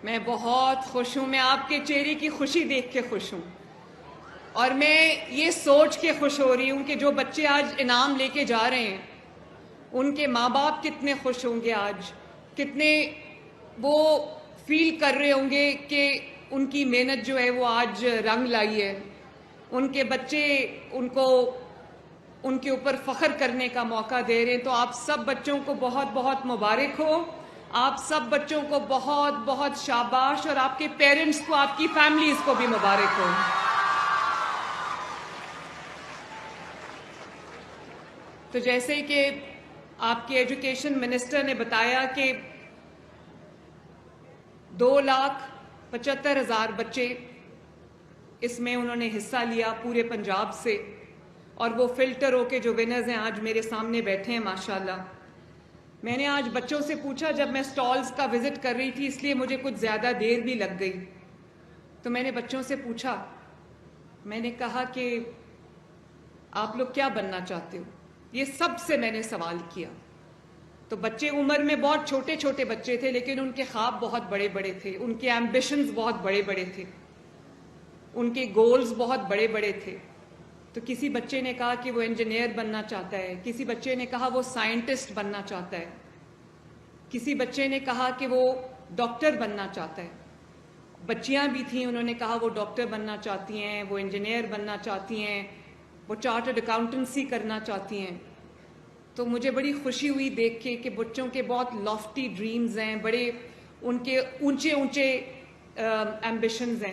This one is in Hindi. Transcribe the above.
मैं बहुत खुश हूँ। मैं आपके चेहरे की खुशी देख के खुश हूँ और मैं ये सोच के खुश हो रही हूँ कि जो बच्चे आज इनाम लेके जा रहे हैं उनके माँ बाप कितने खुश होंगे, आज कितने वो फील कर रहे होंगे कि उनकी मेहनत जो है वो आज रंग लाई है। उनके बच्चे उनको उनके ऊपर फख्र करने का मौका दे रहे हैं। तो आप सब बच्चों को बहुत बहुत मुबारक हो। आप सब बच्चों को बहुत बहुत शाबाश और आपके पेरेंट्स को, आपकी फैमिलीज को भी मुबारक हो। तो जैसे कि आपके एजुकेशन मिनिस्टर ने बताया कि 2,75,000 बच्चे इसमें उन्होंने हिस्सा लिया पूरे पंजाब से, और वो फिल्टर होके जो विनर्स हैं आज मेरे सामने बैठे हैं माशाल्लाह। मैंने आज बच्चों से पूछा, जब मैं स्टॉल्स का विजिट कर रही थी इसलिए मुझे कुछ ज़्यादा देर भी लग गई, तो मैंने बच्चों से पूछा, मैंने कहा कि आप लोग क्या बनना चाहते हो? ये सबसे मैंने सवाल किया। तो बच्चे उम्र में बहुत छोटे छोटे बच्चे थे, लेकिन उनके ख्वाब बहुत बड़े बड़े थे, उनके एम्बिशंस बहुत बड़े बड़े थे, उनके गोल्स बहुत बड़े बड़े थे। तो किसी बच्चे ने कहा कि वो इंजीनियर बनना चाहता है, किसी बच्चे ने कहा वो साइंटिस्ट बनना चाहता है, किसी बच्चे ने कहा कि वो डॉक्टर बनना चाहता है। बच्चियां भी थीं, उन्होंने कहा वो डॉक्टर बनना चाहती हैं, वो इंजीनियर बनना चाहती हैं, वो चार्टर्ड अकाउंटेंसी करना चाहती हैं। तो मुझे बड़ी खुशी हुई देख के कि बच्चों के बहुत लॉफ्टी ड्रीम्स हैं, बड़े उनके ऊंचे ऊंचे एम्बिशंस हैं।